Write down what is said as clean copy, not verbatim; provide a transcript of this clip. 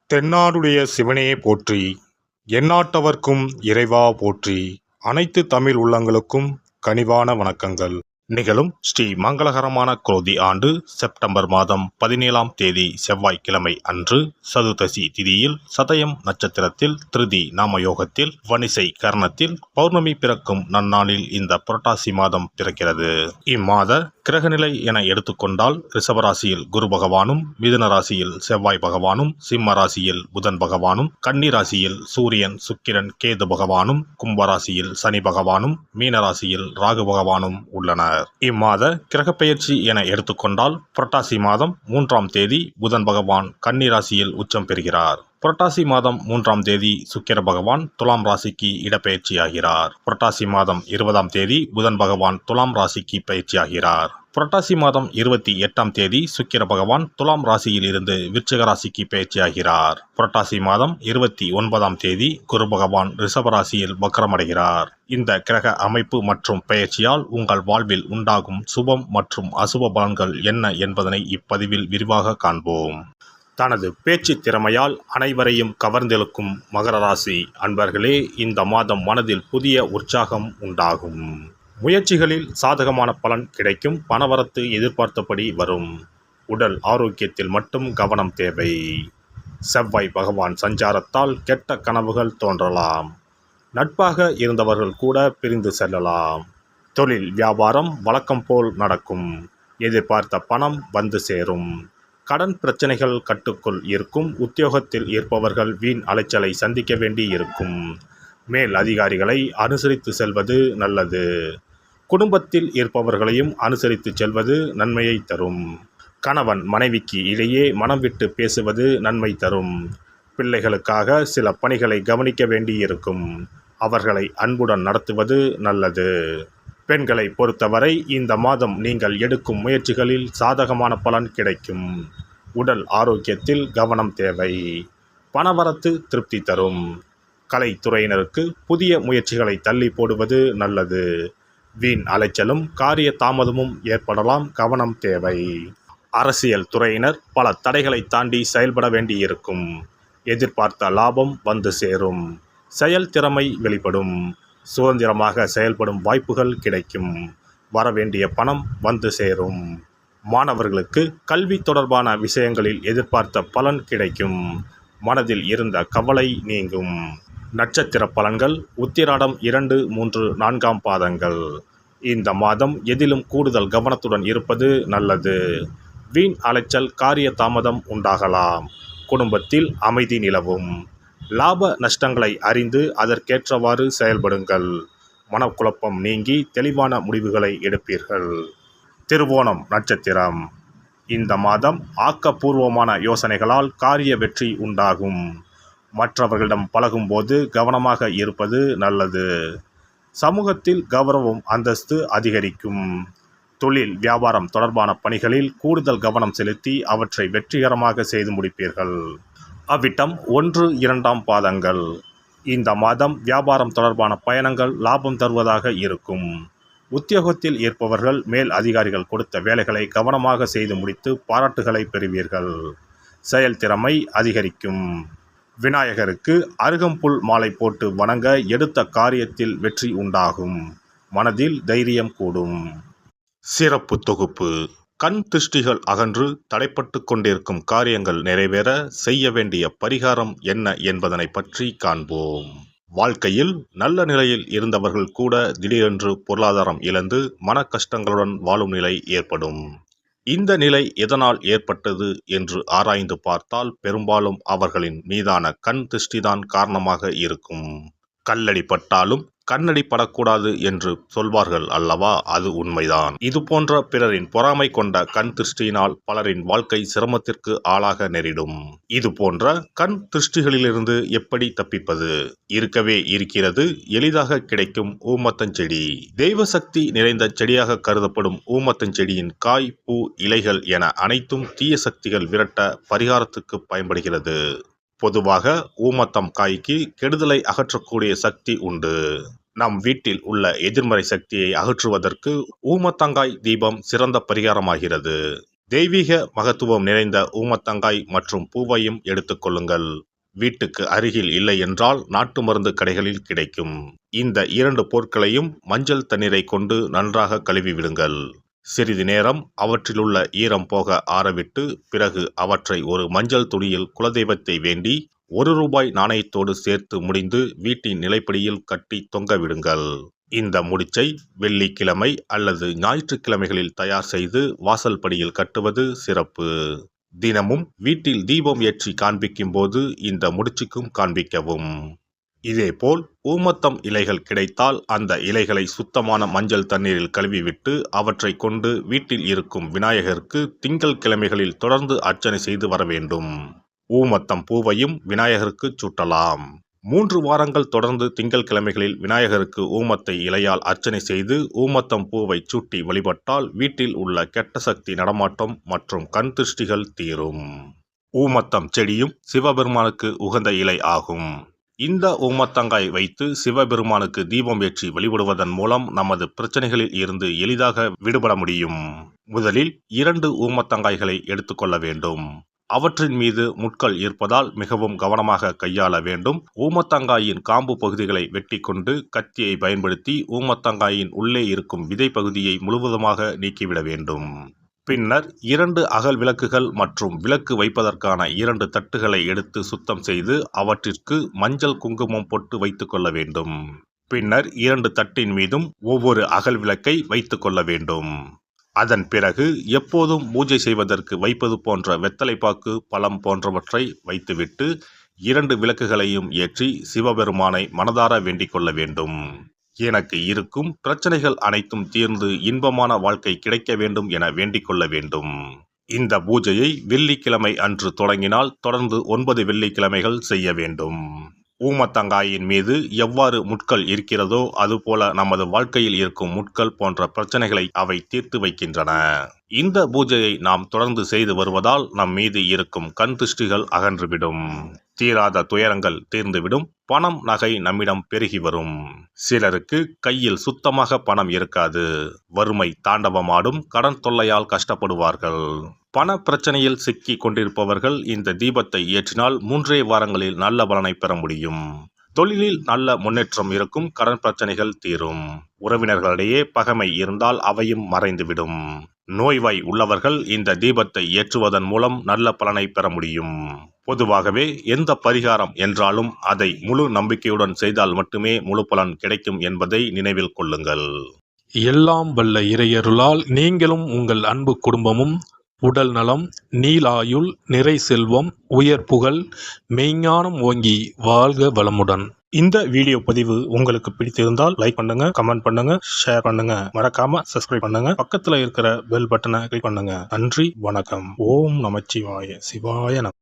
தென்னாடுடைய சிவனே போற்றி, எந்நாட்டவர்க்கும் இறைவா போற்றி. அனைத்து தமிழ் உள்ளங்களுக்கும் கனிவான வணக்கங்கள். நிகழும் ஸ்ரீ மங்களகரமான குரோதி ஆண்டு செப்டம்பர் மாதம் 17ஆம் தேதி செவ்வாய்க்கிழமை அன்று சதுர்தசி திதியில் சதயம் நட்சத்திரத்தில் திருதி நாமயோகத்தில் வணிசை கரணத்தில் பௌர்ணமி பிறக்கும் நன்னாளில் இந்த புரட்டாசி மாதம் பிறக்கிறது. இம்மாத கிரகநிலை என எடுத்துக்கொண்டால் ரிஷபராசியில் குரு பகவானும், மிதுன ராசியில் செவ்வாய் பகவானும், சிம்ம ராசியில் புதன் பகவானும், கன்னி ராசியில் சூரியன் சுக்கிரன் கேது பகவானும், கும்பராசியில் சனி பகவானும், மீன ராசியில் ராகு பகவானும் உள்ளனர். இம்மாத கிரகப்பெயர்ச்சி என எடுத்துக்கொண்டால் புரட்டாசி மாதம் 3ஆம் தேதி புதன் பகவான் கன்னி ராசியில் உச்சம் பெறுகிறார். புரட்டாசி மாதம் 3ஆம் தேதி சுக்கிர பகவான் துலாம் ராசிக்கு இடப்பெயர்ச்சியாகிறார். புரட்டாசி மாதம் 20ஆம் தேதி புதன் பகவான் துலாம் ராசிக்கு பயிற்சியாகிறார். புரட்டாசி மாதம் 28ஆம் தேதி சுக்கிர பகவான் துலாம் ராசியில் இருந்து விருச்சிக ராசிக்கு பயிற்சியாகிறார். புரட்டாசி மாதம் 29ஆம் தேதி குரு பகவான் ரிஷப ராசியில் வக்ரமடைகிறார். இந்த கிரக அமைப்பு மற்றும் பெயர்ச்சியால் உங்கள் வாழ்வில் உண்டாகும் சுபம் மற்றும் அசுப பலன்கள் என்ன என்பதனை இப்பதிவில் விரிவாக காண்போம். தனது பேச்சு திறமையால் அனைவரையும் கவர்ந்தெழுக்கும் மகர ராசி அன்பர்களே, இந்த மாதம் மனதில் புதிய உற்சாகம் உண்டாகும். முயற்சிகளில் சாதகமான பலன் கிடைக்கும். பணவரத்து எதிர்பார்த்தபடி வரும். உடல் ஆரோக்கியத்தில் மட்டும் கவனம் தேவை. செவ்வாய் பகவான் சஞ்சாரத்தால் கெட்ட கனவுகள் தோன்றலாம். நட்பாக இருந்தவர்கள் கூட பிரிந்து செல்லலாம். தொழில் வியாபாரம் வழக்கம் போல் நடக்கும். எதிர்பார்த்த பணம் வந்து சேரும். கடன் பிரச்சனைகள் கட்டுக்குள் இருக்கும். உத்தியோகத்தில் இருப்பவர்கள் வீண் அலைச்சலை சந்திக்க வேண்டி இருக்கும். மேல் அதிகாரிகளை அனுசரித்து செல்வது நல்லது. குடும்பத்தில் இருப்பவர்களையும் அனுசரித்து செல்வது நன்மையை தரும். கணவன் மனைவிக்கு இடையே மனம் விட்டு பேசுவது நன்மை தரும். பிள்ளைகளுக்காக சில பணிகளை கவனிக்க வேண்டியிருக்கும். அவர்களை அன்புடன் நடத்துவது நல்லது. பெண்களை பொறுத்தவரை இந்த மாதம் நீங்கள் எடுக்கும் முயற்சிகளில் சாதகமான பலன் கிடைக்கும். உடல் ஆரோக்கியத்தில் கவனம் தேவை. பணவரத்து திருப்தி தரும். கலைத்துறையினருக்கு புதிய முயற்சிகளை தள்ளி போடுவது நல்லது. வீண் அலைச்சலும் காரிய தாமதமும் ஏற்படலாம். கவனம் தேவை. அரசியல் துறையினர் பல தடைகளை தாண்டி செயல்பட வேண்டியிருக்கும். எதிர்பார்த்த லாபம் வந்து சேரும். செயல் திறமை வெளிப்படும். சுதந்திரமாக செயல்படும் வாய்ப்புகள் கிடைக்கும். வரவேண்டிய பணம் வந்து சேரும். மாணவர்களுக்கு கல்வி தொடர்பான விஷயங்களில் எதிர்பார்த்த பலன் கிடைக்கும். மனதில் இருந்த கவலை நீங்கும். நட்சத்திர பலன்கள் உத்திராடம் 2, 3, 4ஆம் பாதங்கள். இந்த மாதம் எதிலும் கூடுதல் கவனத்துடன் இருப்பது நல்லது. வீண் அலைச்சல் காரிய தாமதம் உண்டாகலாம். குடும்பத்தில் அமைதி நிலவும். லாப நஷ்டங்களை அறிந்து அதற்கேற்றவாறு செயல்படுங்கள். மனக்குழப்பம் நீங்கி தெளிவான முடிவுகளை எடுப்பீர்கள். திருவோணம் நட்சத்திரம். இந்த மாதம் ஆக்கப்பூர்வமான யோசனைகளால் காரிய வெற்றி உண்டாகும். மற்றவர்களிடம் பழகும்போது கவனமாக இருப்பது நல்லது. சமூகத்தில் கௌரவம் அந்தஸ்து அதிகரிக்கும். தொழில் வியாபாரம் தொடர்பான பணிகளில் கூடுதல் கவனம் செலுத்தி அவற்றை வெற்றிகரமாக செய்து முடிப்பீர்கள். அவ்விட்டம் 1, 2ஆம் பாதங்கள். இந்த மாதம் வியாபாரம் தொடர்பான பயணங்கள் லாபம் தருவதாக இருக்கும். உத்தியோகத்தில் இருப்பவர்கள் மேல் அதிகாரிகள் கொடுத்த வேலைகளை கவனமாக செய்து முடித்து பாராட்டுகளை பெறுவீர்கள். செயல்திறமை அதிகரிக்கும். விநாயகருக்கு அருகம்புல் மாலை போட்டு வணங்க எடுத்த காரியத்தில் வெற்றி உண்டாகும். மனதில் தைரியம் கூடும். சிறப்பு தொகுப்பு. கண் திருஷ்டிகள் அகன்று தடைப்பட்டு கொண்டிருக்கும் காரியங்கள் நிறைவேற செய்ய வேண்டிய பரிகாரம் என்ன என்பதனை பற்றி காண்போம். வாழ்க்கையில் நல்ல நிலையில் இருந்தவர்கள் கூட திடீரென்று பொருளாதாரம் இழந்து மன கஷ்டங்களுடன் வாழும் நிலை ஏற்படும். இந்த நிலை எதனால் ஏற்பட்டது என்று ஆராய்ந்து பார்த்தால் பெரும்பாலும் அவர்களின் மீதான கண் திருஷ்டிதான் காரணமாக இருக்கும். கல்லடி பட்டாலும் கண்ணடி படக்கூடாது என்று சொல்வார்கள் அல்லவா, அது உண்மைதான். இது போன்ற பிறரின் பொறாமை கொண்ட கண் திருஷ்டியினால் பலரின் வாழ்க்கை சிரமத்திற்கு ஆளாக நேரிடும். இது போன்ற கண் திருஷ்டிகளிலிருந்து எப்படி தப்பிப்பது? இருக்கவே இருக்கிறது எளிதாக கிடைக்கும் ஊமத்தஞ்செடி. தெய்வ சக்தி நிறைந்த செடியாக கருதப்படும் ஊமத்தஞ்செடியின் காய், பூ, இலைகள் என அனைத்தும் தீய சக்திகள் விரட்ட பரிகாரத்துக்கு பயன்படுகிறது. பொதுவாக ஊமத்தம் காய்க்கு கெடுதலை அகற்றக்கூடிய சக்தி உண்டு. நம் வீட்டில் உள்ள எதிர்மறை சக்தியை அகற்றுவதற்கு ஊமத்தங்காய் தீபம் சிறந்த பரிகாரமாகிறது. தெய்வீக மகத்துவம் நிறைந்த ஊமத்தங்காய் மற்றும் பூவையும் எடுத்துக்கொள்ளுங்கள். வீட்டுக்கு அருகில் இல்லை என்றால் நாட்டு மருந்து கடைகளில் கிடைக்கும். இந்த 2 பொருட்களையும் மஞ்சள் தண்ணீரை கொண்டு நன்றாக கழுவி விடுங்கள். சிறிது நேரம் அவற்றிலுள்ள ஈரம் போக ஆறவிட்டு பிறகு அவற்றை ஒரு மஞ்சள் துணியில் குலதெய்வத்தை வேண்டி ₹1 நாணயத்தோடு சேர்த்து முடிந்து வீட்டின் நிலைப்படியில் கட்டி தொங்கவிடுங்கள். இந்த முடிச்சை வெள்ளிக்கிழமை அல்லது ஞாயிற்றுக்கிழமைகளில் தயார் செய்து வாசல் படியில் கட்டுவது சிறப்பு. தினமும் வீட்டில் தீபம் ஏற்றி காண்பிக்கும் போது இந்த முடிச்சுக்கும் காண்பிக்கவும். இதேபோல் ஊமத்தம் இலைகள் கிடைத்தால் அந்த இலைகளை சுத்தமான மஞ்சள் தண்ணீரில் கழுவிவிட்டு அவற்றை கொண்டு வீட்டில் இருக்கும் விநாயகருக்கு திங்கள் கிழமைகளில் தொடர்ந்து அர்ச்சனை செய்து வர வேண்டும். ஊமத்தம் பூவையும் விநாயகருக்கு சூட்டலாம். 3 வாரங்கள் தொடர்ந்து திங்கள் கிழமைகளில் விநாயகருக்கு ஊமத்தை இலையால் அர்ச்சனை செய்து ஊமத்தம் பூவை சூட்டி வழிபட்டால் வீட்டில் உள்ள கெட்ட சக்தி நடமாட்டம் மற்றும் கண் திருஷ்டிகள் தீரும். ஊமத்தம் செடியும் சிவபெருமானுக்கு உகந்த இலை ஆகும். இந்த ஊமத்தங்காய் வைத்து சிவபெருமானுக்கு தீபம் ஏற்றி வழிபடுவதன் மூலம் நமது பிரச்சனைகளில் இருந்து எளிதாக விடுபட முடியும். முதலில் 2 ஊமத்தங்காய்களை எடுத்துக்கொள்ள வேண்டும். அவற்றின் மீது முட்கள் இருப்பதால் மிகவும் கவனமாக கையாள வேண்டும். ஊமத்தங்காயின் காம்பு பகுதிகளை வெட்டி கொண்டு கத்தியை பயன்படுத்தி ஊமத்தங்காயின் உள்ளே இருக்கும் விதை பகுதியை முழுவதுமாக நீக்கிவிட வேண்டும். பின்னர் 2 அகல் விளக்குகள் மற்றும் விளக்கு வைப்பதற்கான 2 தட்டுகளை எடுத்து சுத்தம் செய்து அவற்றிற்கு மஞ்சள் குங்குமம் போட்டு வைத்துக் கொள்ள வேண்டும். பின்னர் 2 தட்டின் மீதும் ஒவ்வொரு அகல் விளக்கை வைத்துக் கொள்ள வேண்டும். அதன் பிறகு எப்போதும் பூஜை செய்வதற்கு வைப்பது போன்ற வெத்தலைப்பாக்கு, பழம் போன்றவற்றை வைத்துவிட்டு 2 விளக்குகளையும் ஏற்றி சிவபெருமானை மனதார வேண்டிக் கொள்ள வேண்டும். எனக்கு இருக்கும் பிரச்சனைகள் அனைத்தும் தீர்ந்து இன்பமான வாழ்க்கை கிடைக்க வேண்டும் என வேண்டிக் கொள்ள வேண்டும். இந்த பூஜையை வெள்ளிக்கிழமை அன்று தொடங்கினால் தொடர்ந்து 9 வெள்ளிக்கிழமைகள் செய்ய வேண்டும். ஊமத்தங்காயின் மீது எவ்வாறு முட்கள் இருக்கிறதோ அதுபோல நமது வாழ்க்கையில் இருக்கும் முட்கள் போன்ற பிரச்சனைகளை அவை தீர்த்து வைக்கின்றன. இந்த பூஜையை நாம் தொடர்ந்து செய்து வருவதால் நம் மீது இருக்கும் கண் திருஷ்டிகள் அகன்றுவிடும். தீராத துயரங்கள் தீர்ந்துவிடும். பணம் நகை நம்மிடம் பெருகி வரும். சிலருக்கு கையில் சுத்தமாக பணம் இருக்காது. வறுமை தாண்டவமாடும். கடன் தொல்லையால் கஷ்டப்படுவார்கள். பண பிரச்சனையில் சிக்கி கொண்டிருப்பவர்கள் இந்த தீபத்தை ஏற்றினால் 3 வாரங்களில் நல்ல பலனை பெற முடியும். தொழிலில் நல்ல முன்னேற்றம் இருக்கும். கடன் பிரச்சனைகள் தீரும். உறவினர்களிடையே பகைமை இருந்தால் அவையும் மறைந்துவிடும். நோய்வாய் உள்ளவர்கள் இந்த தீபத்தை ஏற்றுவதன் மூலம் நல்ல பலனை பெற முடியும். பொதுவாகவே எந்த பரிகாரம் என்றாலும் அதை முழு நம்பிக்கையுடன் செய்தால் மட்டுமே முழு பலன் கிடைக்கும் என்பதை நினைவில் கொள்ளுங்கள். எல்லாம் வல்ல இறையருளால் நீங்களும் உங்கள் அன்பு குடும்பமும் உடல் நலம், நீலாயுள், நிறை செல்வம், உயர் புகழ், மெய்ஞானம் ஓங்கி வாழ்க வளமுடன். இந்த வீடியோ பதிவு உங்களுக்கு பிடித்திருந்தால் லைக் பண்ணுங்க, கமெண்ட் பண்ணுங்க, ஷேர் பண்ணுங்க, மறக்காம சப்ஸ்கிரைப் பண்ணுங்க, பக்கத்துல இருக்கிற பெல் பட்டனை கிளிக் பண்ணுங்க. நன்றி, வணக்கம். ஓம் நமச்சிவாய. சிவாய நம.